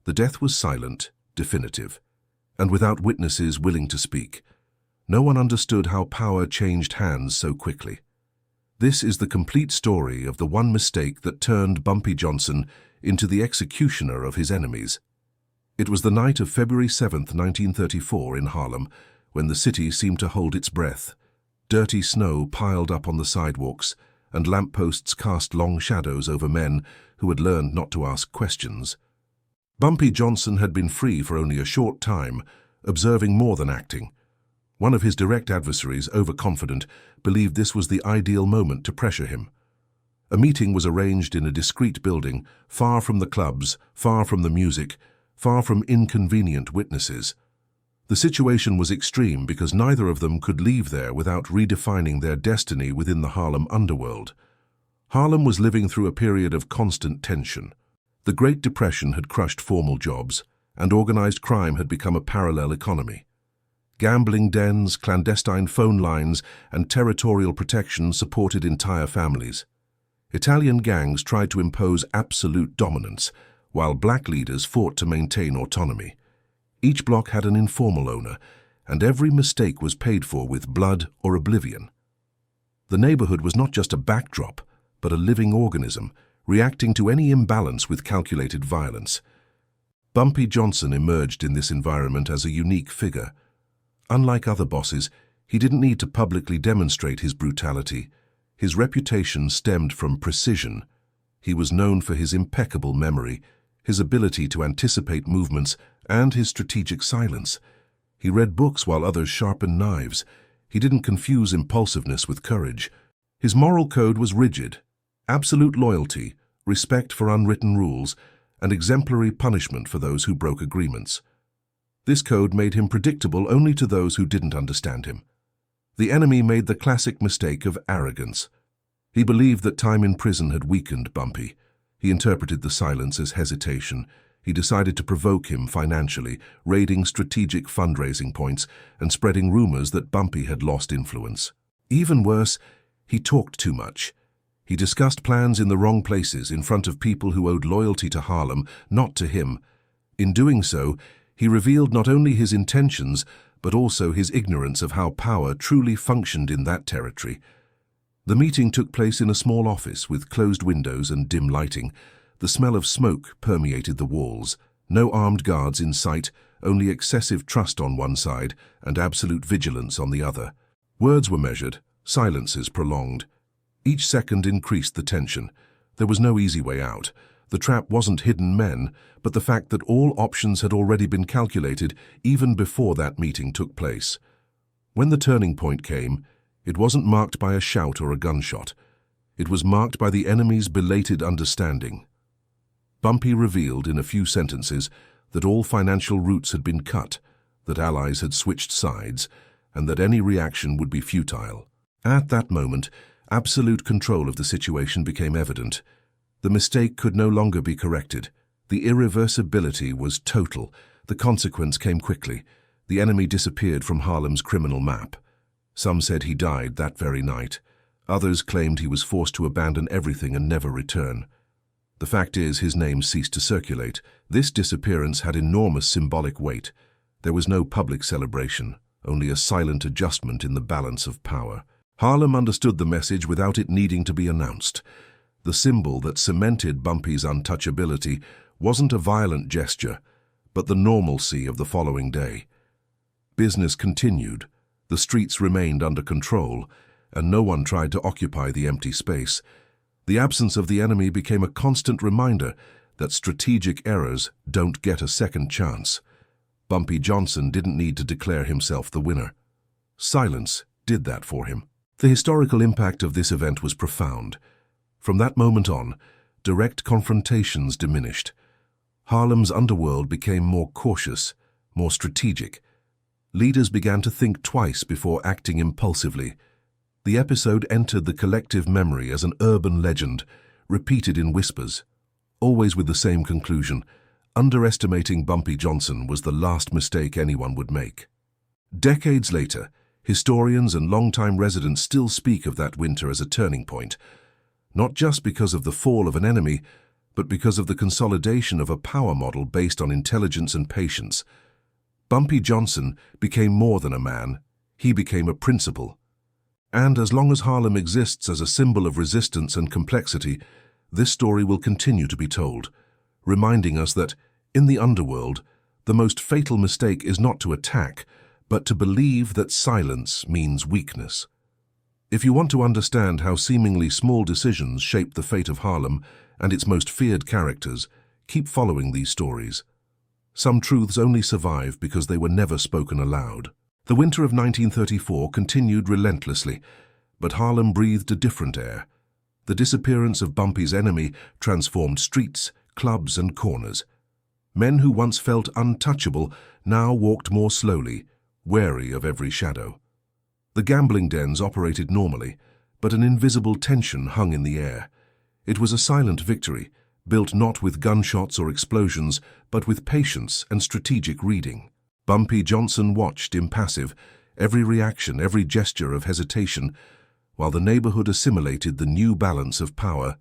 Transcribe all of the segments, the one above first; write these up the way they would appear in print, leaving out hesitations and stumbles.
The death was silent, definitive, and without witnesses willing to speak. No one understood how power changed hands so quickly. This is the complete story of the one mistake that turned Bumpy Johnson into the executioner of his enemies. It was the night of February 7th, 1934 in Harlem, when the city seemed to hold its breath. Dirty snow piled up on the sidewalks, and lampposts cast long shadows over men who had learned not to ask questions. Bumpy Johnson had been free for only a short time, observing more than acting. One of his direct adversaries, overconfident, believed this was the ideal moment to pressure him. A meeting was arranged in a discreet building, far from the clubs, far from the music, far from inconvenient witnesses. The situation was extreme because neither of them could leave there without redefining their destiny within the Harlem underworld. Harlem was living through a period of constant tension. The Great Depression had crushed formal jobs, and organized crime had become a parallel economy. Gambling dens, clandestine phone lines, and territorial protection supported entire families. Italian gangs tried to impose absolute dominance, while black leaders fought to maintain autonomy. Each block had an informal owner, and every mistake was paid for with blood or oblivion. The neighborhood was not just a backdrop, but a living organism, reacting to any imbalance with calculated violence. Bumpy Johnson emerged in this environment as a unique figure. Unlike other bosses, he didn't need to publicly demonstrate his brutality. His reputation stemmed from precision. He was known for his impeccable memory, his ability to anticipate movements, and his strategic silence. He read books while others sharpened knives. He didn't confuse impulsiveness with courage. His moral code was rigid: absolute loyalty, respect for unwritten rules, and exemplary punishment for those who broke agreements. This code made him predictable only to those who didn't understand him. The enemy made the classic mistake of arrogance. He believed that time in prison had weakened Bumpy. He interpreted the silence as hesitation. He decided to provoke him financially, raiding strategic fundraising points and spreading rumors that Bumpy had lost influence. Even worse, he talked too much. He discussed plans in the wrong places in front of people who owed loyalty to Harlem, not to him. In doing so, he revealed not only his intentions, but also his ignorance of how power truly functioned in that territory. The meeting took place in a small office with closed windows and dim lighting. The smell of smoke permeated the walls. No armed guards in sight, only excessive trust on one side and absolute vigilance on the other. Words were measured, silences prolonged. Each second increased the tension. There was no easy way out. The trap wasn't hidden men, but the fact that all options had already been calculated even before that meeting took place. When the turning point came, it wasn't marked by a shout or a gunshot. It was marked by the enemy's belated understanding. Bumpy revealed in a few sentences that all financial routes had been cut, that allies had switched sides, and that any reaction would be futile. At that moment, absolute control of the situation became evident. The mistake could no longer be corrected. The irreversibility was total. The consequence came quickly. The enemy disappeared from Harlem's criminal map. Some said he died that very night. Others claimed he was forced to abandon everything and never return. The fact is, his name ceased to circulate. This disappearance had enormous symbolic weight. There was no public celebration, only a silent adjustment in the balance of power. Harlem understood the message without it needing to be announced. The symbol that cemented Bumpy's untouchability wasn't a violent gesture, but the normalcy of the following day. Business continued, the streets remained under control, and no one tried to occupy the empty space. The absence of the enemy became a constant reminder that strategic errors don't get a second chance. Bumpy Johnson didn't need to declare himself the winner. Silence did that for him. The historical impact of this event was profound. From that moment on, direct confrontations diminished. Harlem's underworld became more cautious, more strategic. Leaders began to think twice before acting impulsively. The episode entered the collective memory as an urban legend, repeated in whispers, always with the same conclusion: underestimating Bumpy Johnson was the last mistake anyone would make. Decades later, historians and longtime residents still speak of that winter as a turning point, not just because of the fall of an enemy, but because of the consolidation of a power model based on intelligence and patience. Bumpy Johnson became more than a man. He became a principle. And as long as Harlem exists as a symbol of resistance and complexity, this story will continue to be told, reminding us that, in the underworld, the most fatal mistake is not to attack, but to believe that silence means weakness. If you want to understand how seemingly small decisions shape the fate of Harlem and its most feared characters, keep following these stories. Some truths only survive because they were never spoken aloud. The winter of 1934 continued relentlessly, but Harlem breathed a different air. The disappearance of Bumpy's enemy transformed streets, clubs, and corners. Men who once felt untouchable now walked more slowly, wary of every shadow. The gambling dens operated normally, but an invisible tension hung in the air. It was a silent victory, built not with gunshots or explosions, but with patience and strategic reading. Bumpy Johnson watched, impassive, every reaction, every gesture of hesitation, while the neighborhood assimilated the new balance of power.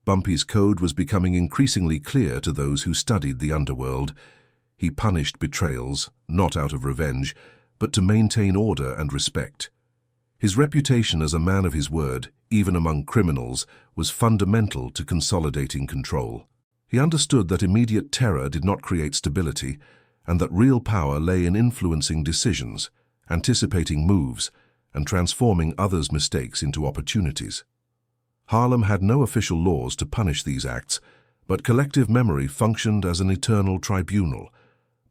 Bumpy's code was becoming increasingly clear to those who studied the underworld. He punished betrayals, not out of revenge, but to maintain order and respect. His reputation as a man of his word, even among criminals, was fundamental to consolidating control. He understood that immediate terror did not create stability, and that real power lay in influencing decisions, anticipating moves, and transforming others' mistakes into opportunities. Harlem had no official laws to punish these acts, but collective memory functioned as an eternal tribunal.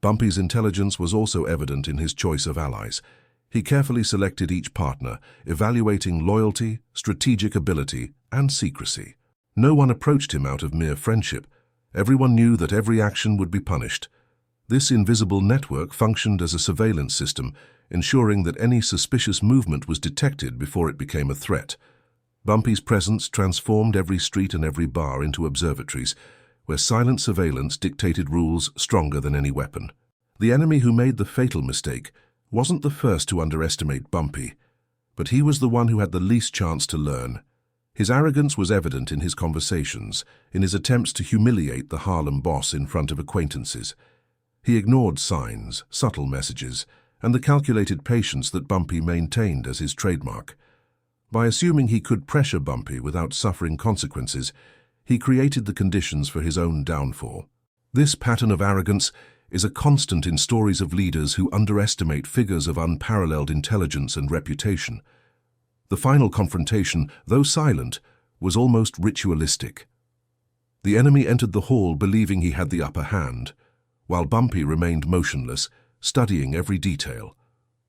Bumpy's intelligence was also evident in his choice of allies. He carefully selected each partner, evaluating loyalty, strategic ability, and secrecy. No one approached him out of mere friendship. Everyone knew that every action would be punished. This invisible network functioned as a surveillance system, ensuring that any suspicious movement was detected before it became a threat. Bumpy's presence transformed every street and every bar into observatories, where silent surveillance dictated rules stronger than any weapon. The enemy who made the fatal mistake wasn't the first to underestimate Bumpy, but he was the one who had the least chance to learn. His arrogance was evident in his conversations, in his attempts to humiliate the Harlem boss in front of acquaintances. He ignored signs, subtle messages, and the calculated patience that Bumpy maintained as his trademark. By assuming he could pressure Bumpy without suffering consequences, he created the conditions for his own downfall. This pattern of arrogance is a constant in stories of leaders who underestimate figures of unparalleled intelligence and reputation. The final confrontation, though silent, was almost ritualistic. The enemy entered the hall believing he had the upper hand, while Bumpy remained motionless, studying every detail.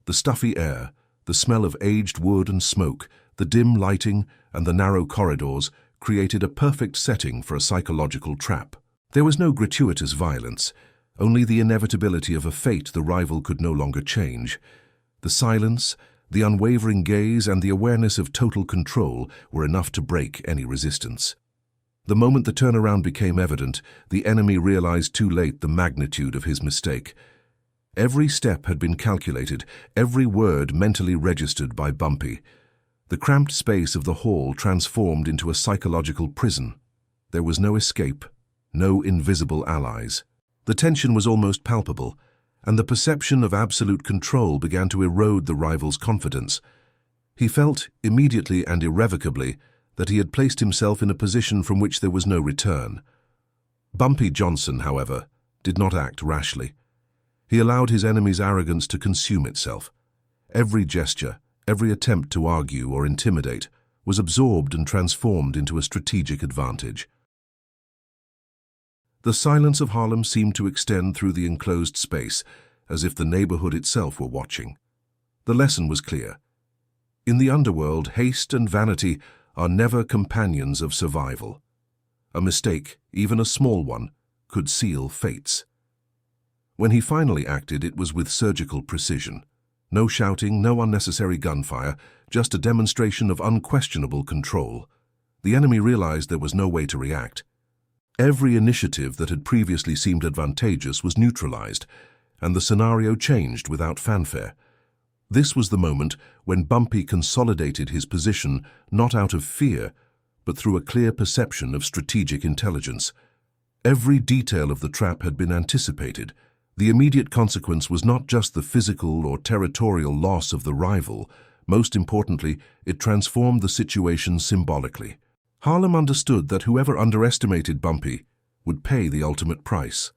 The stuffy air, the smell of aged wood and smoke, the dim lighting, and the narrow corridors created a perfect setting for a psychological trap. There was no gratuitous violence, only the inevitability of a fate the rival could no longer change. The silence, the unwavering gaze, and the awareness of total control were enough to break any resistance. The moment the turnaround became evident, the enemy realized too late the magnitude of his mistake. Every step had been calculated, every word mentally registered by Bumpy. The cramped space of the hall transformed into a psychological prison. There was no escape, no invisible allies. The tension was almost palpable, and the perception of absolute control began to erode the rival's confidence. He felt, immediately and irrevocably, that he had placed himself in a position from which there was no return. Bumpy Johnson, however, did not act rashly. He allowed his enemy's arrogance to consume itself. Every gesture, every attempt to argue or intimidate, was absorbed and transformed into a strategic advantage. The silence of Harlem seemed to extend through the enclosed space, as if the neighborhood itself were watching. The lesson was clear. In the underworld, haste and vanity are never companions of survival. A mistake, even a small one, could seal fates. When he finally acted, it was with surgical precision. No shouting, no unnecessary gunfire, just a demonstration of unquestionable control. The enemy realized there was no way to react. Every initiative that had previously seemed advantageous was neutralized, and the scenario changed without fanfare. This was the moment when Bumpy consolidated his position not out of fear, but through a clear perception of strategic intelligence. Every detail of the trap had been anticipated. The immediate consequence was not just the physical or territorial loss of the rival. Most importantly, it transformed the situation symbolically. Harlem understood that whoever underestimated Bumpy would pay the ultimate price.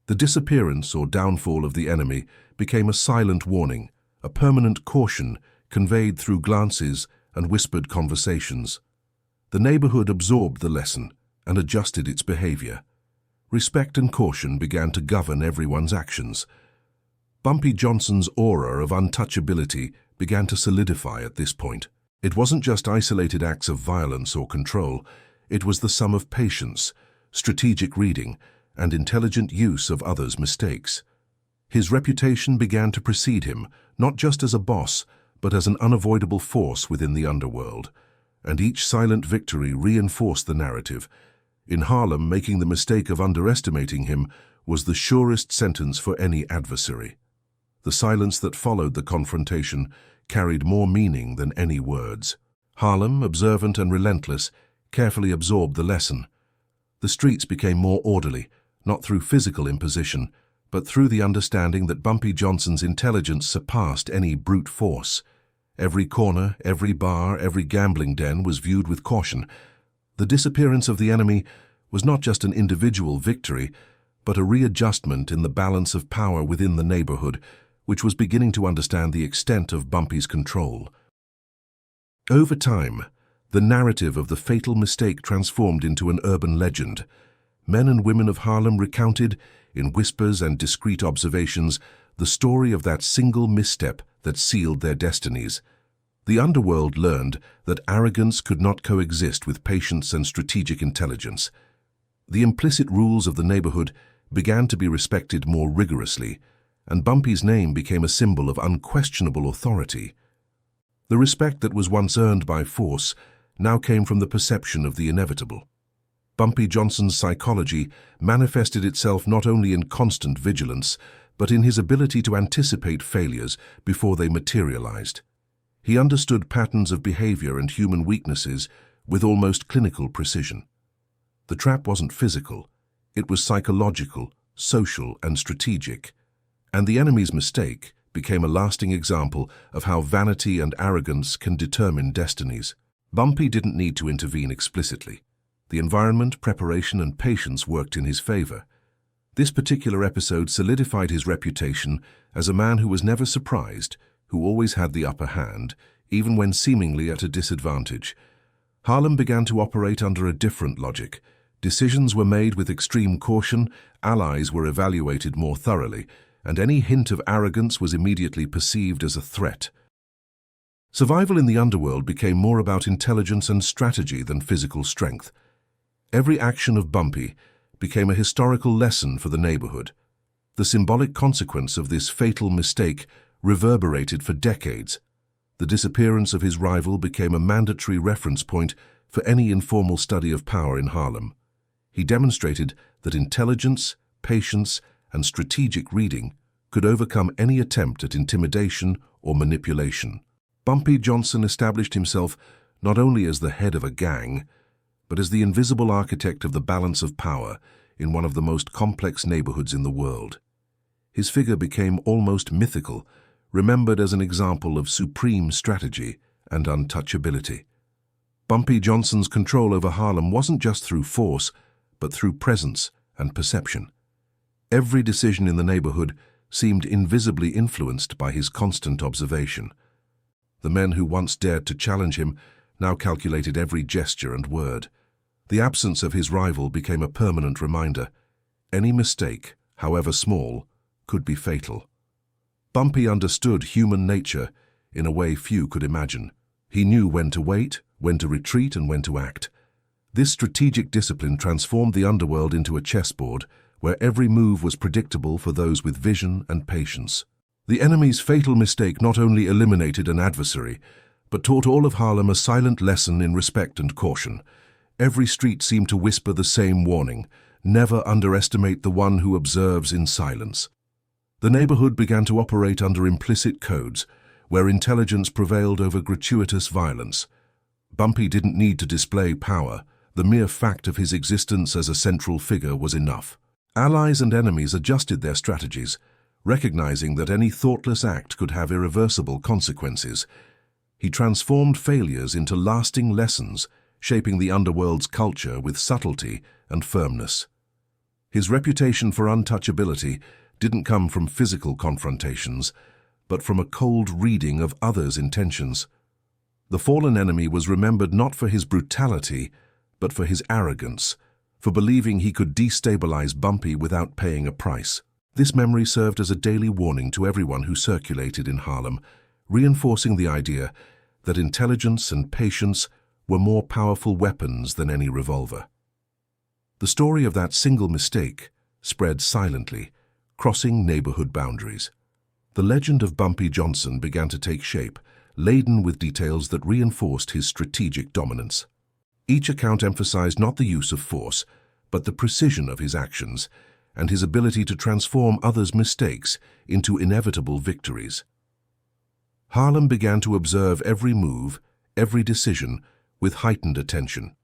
The disappearance or downfall of the enemy became a silent warning, a permanent caution conveyed through glances and whispered conversations. The neighborhood absorbed the lesson and adjusted its behavior. Respect and caution began to govern everyone's actions. Bumpy Johnson's aura of untouchability began to solidify at this point. It wasn't just isolated acts of violence or control, it was the sum of patience, strategic reading, and intelligent use of others' mistakes. His reputation began to precede him, not just as a boss, but as an unavoidable force within the underworld. And each silent victory reinforced the narrative. In Harlem, making the mistake of underestimating him was the surest sentence for any adversary. The silence that followed the confrontation carried more meaning than any words. Harlem, observant and relentless, carefully absorbed the lesson. The streets became more orderly, not through physical imposition, but through the understanding that Bumpy Johnson's intelligence surpassed any brute force. Every corner, every bar, every gambling den was viewed with caution. The disappearance of the enemy was not just an individual victory, but a readjustment in the balance of power within the neighborhood, which was beginning to understand the extent of Bumpy's control. Over time, the narrative of the fatal mistake transformed into an urban legend. Men and women of Harlem recounted, in whispers and discreet observations, the story of that single misstep that sealed their destinies. The underworld learned that arrogance could not coexist with patience and strategic intelligence. The implicit rules of the neighborhood began to be respected more rigorously, and Bumpy's name became a symbol of unquestionable authority. The respect that was once earned by force now came from the perception of the inevitable. Bumpy Johnson's psychology manifested itself not only in constant vigilance, but in his ability to anticipate failures before they materialized. He understood patterns of behavior and human weaknesses with almost clinical precision. The trap wasn't physical, it was psychological, social, and strategic. And the enemy's mistake became a lasting example of how vanity and arrogance can determine destinies. Bumpy didn't need to intervene explicitly. The environment, preparation, and patience worked in his favor. This particular episode solidified his reputation as a man who was never surprised, who always had the upper hand, even when seemingly at a disadvantage. Harlem began to operate under a different logic. Decisions were made with extreme caution, allies were evaluated more thoroughly, and any hint of arrogance was immediately perceived as a threat. Survival in the underworld became more about intelligence and strategy than physical strength. Every action of Bumpy became a historical lesson for the neighborhood. The symbolic consequence of this fatal mistake reverberated for decades. The disappearance of his rival became a mandatory reference point for any informal study of power in Harlem. He demonstrated that intelligence, patience, and strategic reading could overcome any attempt at intimidation or manipulation. Bumpy Johnson established himself not only as the head of a gang, but as the invisible architect of the balance of power in one of the most complex neighborhoods in the world. His figure became almost mythical, remembered as an example of supreme strategy and untouchability. Bumpy Johnson's control over Harlem wasn't just through force, but through presence and perception. Every decision in the neighborhood seemed invisibly influenced by his constant observation. The men who once dared to challenge him now calculated every gesture and word. The absence of his rival became a permanent reminder. Any mistake, however small, could be fatal. Bumpy understood human nature in a way few could imagine. He knew when to wait, when to retreat, and when to act. This strategic discipline transformed the underworld into a chessboard where every move was predictable for those with vision and patience. The enemy's fatal mistake not only eliminated an adversary, but taught all of Harlem a silent lesson in respect and caution. Every street seemed to whisper the same warning: never underestimate the one who observes in silence. The neighborhood began to operate under implicit codes, where intelligence prevailed over gratuitous violence. Bumpy didn't need to display power. The mere fact of his existence as a central figure was enough. Allies and enemies adjusted their strategies, recognizing that any thoughtless act could have irreversible consequences. He transformed failures into lasting lessons, shaping the underworld's culture with subtlety and firmness. His reputation for untouchability didn't come from physical confrontations, but from a cold reading of others' intentions. The fallen enemy was remembered not for his brutality, but for his arrogance, for believing he could destabilize Bumpy without paying a price. This memory served as a daily warning to everyone who circulated in Harlem, reinforcing the idea that intelligence and patience were more powerful weapons than any revolver. The story of that single mistake spread silently, crossing neighborhood boundaries. The legend of Bumpy Johnson began to take shape, laden with details that reinforced his strategic dominance. Each account emphasized not the use of force, but the precision of his actions and his ability to transform others' mistakes into inevitable victories. Harlem began to observe every move, every decision, with heightened attention.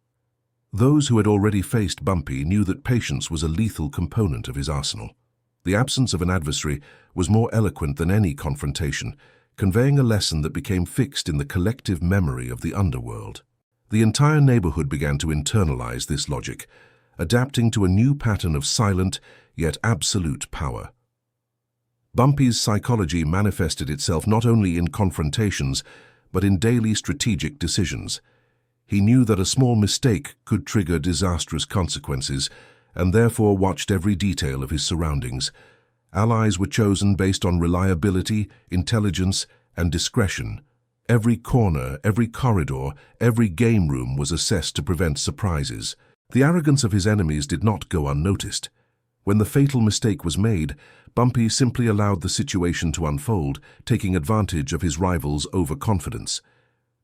Those who had already faced Bumpy knew that patience was a lethal component of his arsenal. The absence of an adversary was more eloquent than any confrontation, conveying a lesson that became fixed in the collective memory of the underworld. The entire neighborhood began to internalize this logic, adapting to a new pattern of silent yet absolute power. Bumpy's psychology manifested itself not only in confrontations, but in daily strategic decisions. He knew that a small mistake could trigger disastrous consequences, and therefore watched every detail of his surroundings. Allies were chosen based on reliability, intelligence, and discretion. Every corner, every corridor, every game room was assessed to prevent surprises. The arrogance of his enemies did not go unnoticed. When the fatal mistake was made, Bumpy simply allowed the situation to unfold, taking advantage of his rivals' overconfidence.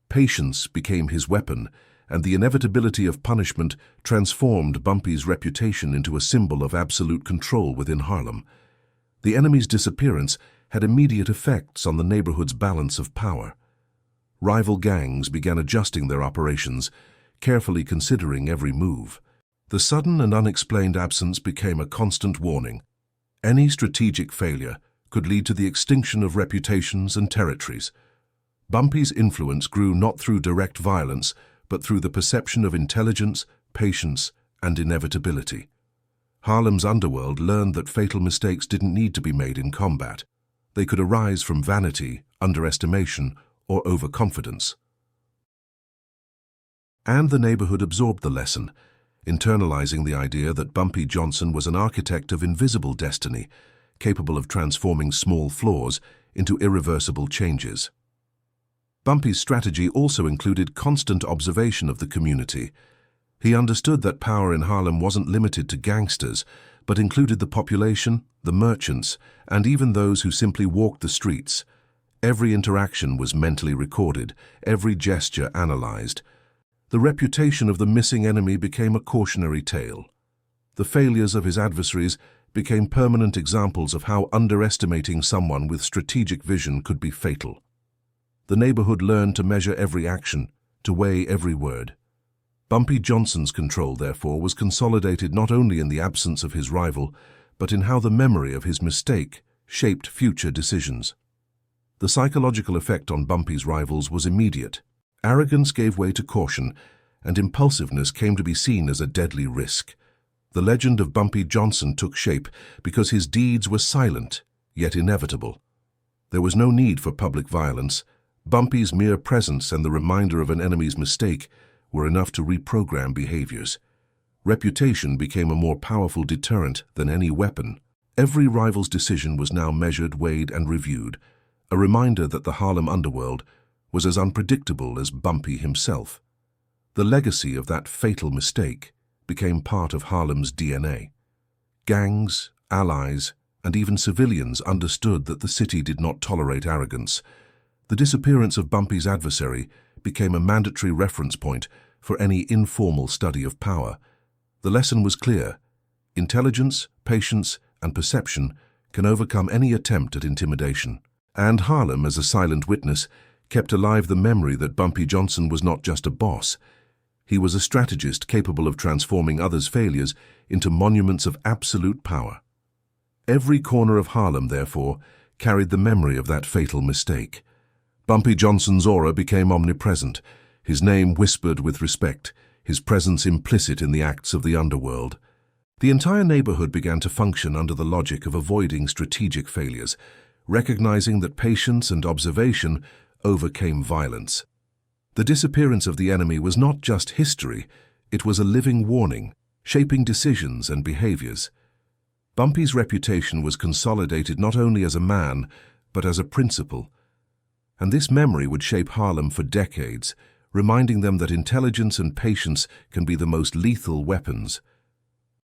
Patience became his weapon, and the inevitability of punishment transformed Bumpy's reputation into a symbol of absolute control within Harlem. The enemy's disappearance had immediate effects on the neighborhood's balance of power. Rival gangs began adjusting their operations, carefully considering every move. The sudden and unexplained absence became a constant warning. Any strategic failure could lead to the extinction of reputations and territories. Bumpy's influence grew not through direct violence, but through the perception of intelligence, patience, and inevitability. Harlem's underworld learned that fatal mistakes didn't need to be made in combat. They could arise from vanity, underestimation, or overconfidence. And the neighborhood absorbed the lesson, internalizing the idea that Bumpy Johnson was an architect of invisible destiny, capable of transforming small flaws into irreversible changes. Bumpy's strategy also included constant observation of the community. He understood that power in Harlem wasn't limited to gangsters, but included the population, the merchants, and even those who simply walked the streets. Every interaction was mentally recorded, every gesture analyzed. The reputation of the missing enemy became a cautionary tale. The failures of his adversaries became permanent examples of how underestimating someone with strategic vision could be fatal. The neighborhood learned to measure every action, to weigh every word. Bumpy Johnson's control, therefore, was consolidated not only in the absence of his rival, but in how the memory of his mistake shaped future decisions. The psychological effect on Bumpy's rivals was immediate. Arrogance gave way to caution, and impulsiveness came to be seen as a deadly risk. The legend of Bumpy Johnson took shape because his deeds were silent, yet inevitable. There was no need for public violence. Bumpy's mere presence and the reminder of an enemy's mistake were enough to reprogram behaviors. Reputation became a more powerful deterrent than any weapon. Every rival's decision was now measured, weighed, and reviewed, a reminder that the Harlem underworld was as unpredictable as Bumpy himself. The legacy of that fatal mistake became part of Harlem's DNA. Gangs, allies, and even civilians understood that the city did not tolerate arrogance. The disappearance of Bumpy's adversary became a mandatory reference point for any informal study of power. The lesson was clear. Intelligence, patience, and perception can overcome any attempt at intimidation. And Harlem, as a silent witness, kept alive the memory that Bumpy Johnson was not just a boss. He was a strategist capable of transforming others' failures into monuments of absolute power. Every corner of Harlem, therefore, carried the memory of that fatal mistake. Bumpy Johnson's aura became omnipresent, his name whispered with respect, his presence implicit in the acts of the underworld. The entire neighborhood began to function under the logic of avoiding strategic failures, recognizing that patience and observation overcame violence. The disappearance of the enemy was not just history, it was a living warning, shaping decisions and behaviors. Bumpy's reputation was consolidated not only as a man, but as a principle. And this memory would shape Harlem for decades, reminding them that intelligence and patience can be the most lethal weapons.